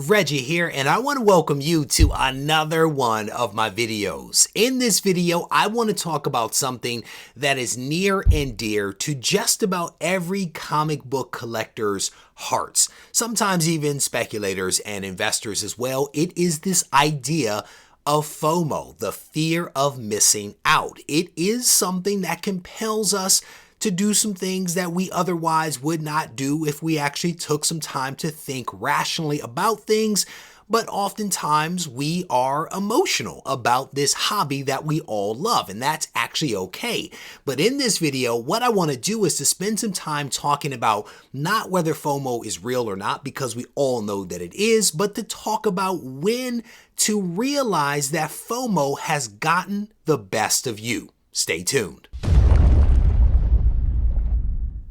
Reggie here, and I want to welcome you to another one of my videos. In this video, I want to talk about something that is near and dear to just about every comic book collector's hearts, sometimes even speculators and investors as well. It is this idea of FOMO, the fear of missing out. It is something that compels us to do some things that we otherwise would not do if we actually took some time to think rationally about things. But oftentimes we are emotional about this hobby that we all love, and that's actually okay. But in this video, what I want to do is to spend some time talking about not whether FOMO is real or not, because we all know that it is, but to talk about when to realize that FOMO has gotten the best of you. Stay tuned.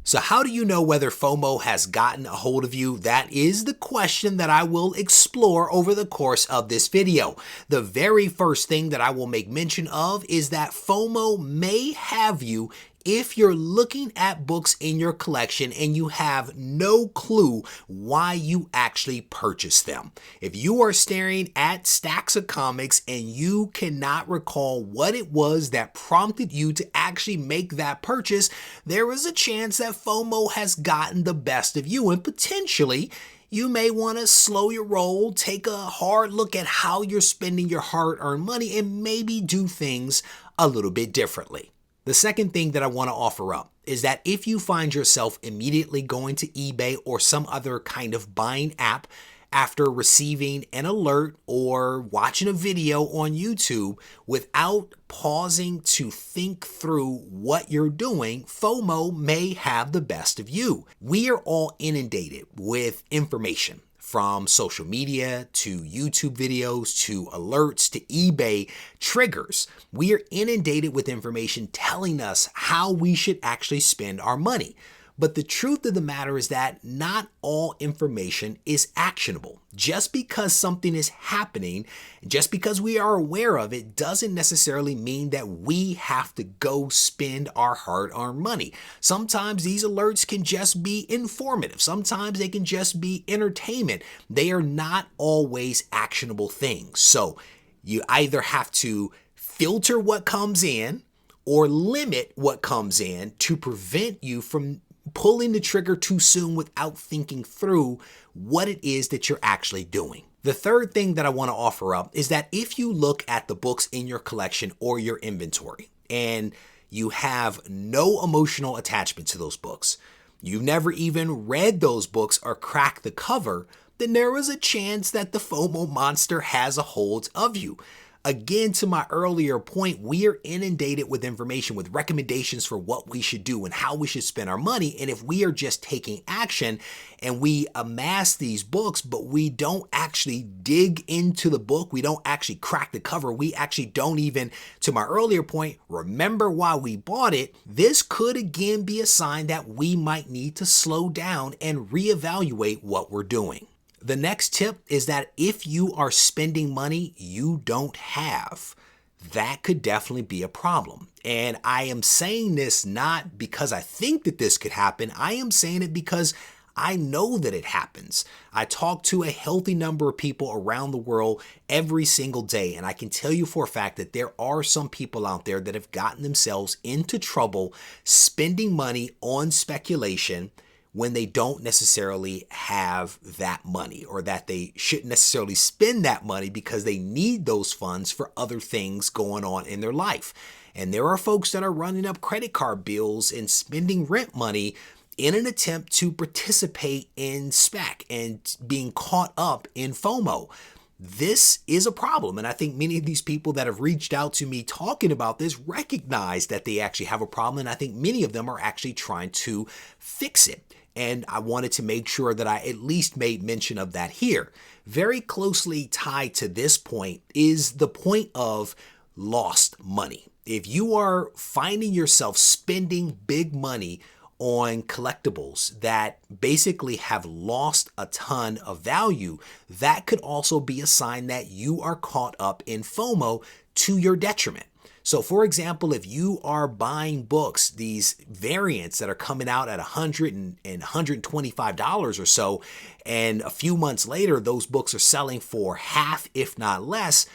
So how do you know whether FOMO has gotten a hold of you? That is the question that I will explore over the course of this video. The very first thing that I will make mention of is that FOMO may have you if you're looking at books in your collection and you have no clue why you actually purchased them. If you are staring at stacks of comics and you cannot recall what it was that prompted you to actually make that purchase, there is a chance that FOMO has gotten the best of you, and potentially you may want to slow your roll, take a hard look at how you're spending your hard-earned money, and maybe do things a little bit differently. The second thing that I want to offer up is that if you find yourself immediately going to eBay or some other kind of buying app after receiving an alert or watching a video on YouTube without pausing to think through what you're doing, FOMO may have the best of you. We are all inundated with information, from social media to YouTube videos to alerts to eBay triggers. We are inundated with information telling us how we should actually spend our money. But the truth of the matter is that not all information is actionable. Just because something is happening, just because we are aware of it, doesn't necessarily mean that we have to go spend our hard-earned money. Sometimes these alerts can just be informative. Sometimes they can just be entertainment. They are not always actionable things. So you either have to filter what comes in or limit what comes in to prevent you from pulling the trigger too soon without thinking through what it is that you're actually doing. The third thing that I want to offer up is that if you look at the books in your collection or your inventory and you have no emotional attachment to those books, you've never even read those books or cracked the cover, then there is a chance that the FOMO monster has a hold of you. Again, to my earlier point, we are inundated with information, with recommendations for what we should do and how we should spend our money. And if we are just taking action and we amass these books, but we don't actually dig into the book, we don't actually crack the cover, we actually don't even, to my earlier point, remember why we bought it, this could again be a sign that we might need to slow down and reevaluate what we're doing. The next tip is that if you are spending money you don't have, that could definitely be a problem. And I am saying this not because I think that this could happen. I am saying it because I know that it happens. I talk to a healthy number of people around the world every single day, and I can tell you for a fact that there are some people out there that have gotten themselves into trouble spending money on speculation when they don't necessarily have that money, or that they shouldn't necessarily spend that money because they need those funds for other things going on in their life. And there are folks that are running up credit card bills and spending rent money in an attempt to participate in spec and being caught up in FOMO. This is a problem, and I think many of these people that have reached out to me talking about this recognize that they actually have a problem, and I think many of them are actually trying to fix it. And I wanted to make sure that I at least made mention of that here. Very closely tied to this point is the point of lost money. If you are finding yourself spending big money on collectibles that basically have lost a ton of value, that could also be a sign that you are caught up in FOMO to your detriment. So for example, if you are buying books, these variants that are coming out at $100 and $125 or so, and a few months later, those books are selling for half, if not less,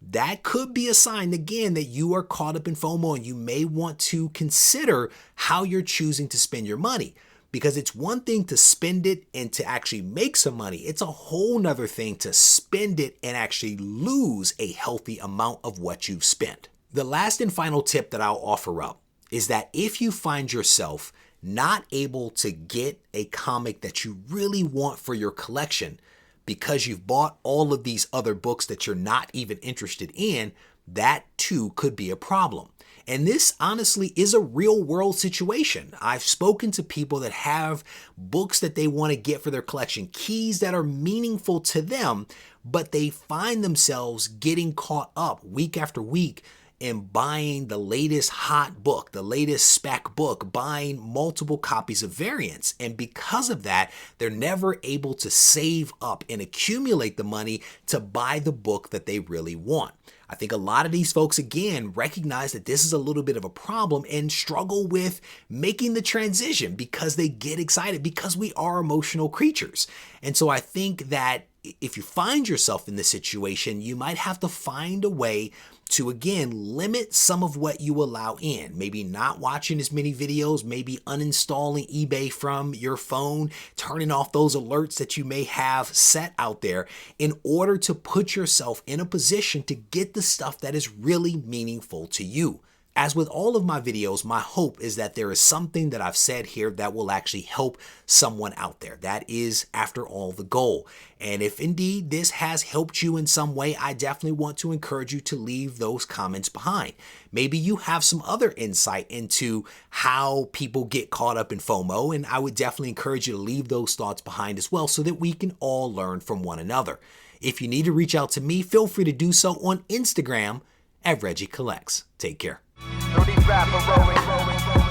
that could be a sign, again, that you are caught up in FOMO and you may want to consider how you're choosing to spend your money. Because it's one thing to spend it and to actually make some money. It's a whole nother thing to spend it and actually lose a healthy amount of what you've spent. The last and final tip that I'll offer up is that if you find yourself not able to get a comic that you really want for your collection because you've bought all of these other books that you're not even interested in, that too could be a problem. And this honestly is a real world situation. I've spoken to people that have books that they want to get for their collection, keys that are meaningful to them, but they find themselves getting caught up week after week in buying the latest hot book, the latest spec book, buying multiple copies of variants. And because of that, they're never able to save up and accumulate the money to buy the book that they really want. I think a lot of these folks, again, recognize that this is a little bit of a problem and struggle with making the transition because they get excited, because we are emotional creatures. And so I think that if you find yourself in this situation, you might have to find a way to, again, limit some of what you allow in. Maybe not watching as many videos, maybe uninstalling eBay from your phone, turning off those alerts that you may have set out there in order to put yourself in a position to get the stuff that is really meaningful to you. As with all of my videos, my hope is that there is something that I've said here that will actually help someone out there. That is, after all, the goal. And if indeed this has helped you in some way, I definitely want to encourage you to leave those comments behind. Maybe you have some other insight into how people get caught up in FOMO, and I would definitely encourage you to leave those thoughts behind as well so that we can all learn from one another. If you need to reach out to me, feel free to do so on Instagram at Regie Collects. Take care. Dirty rapper rolling.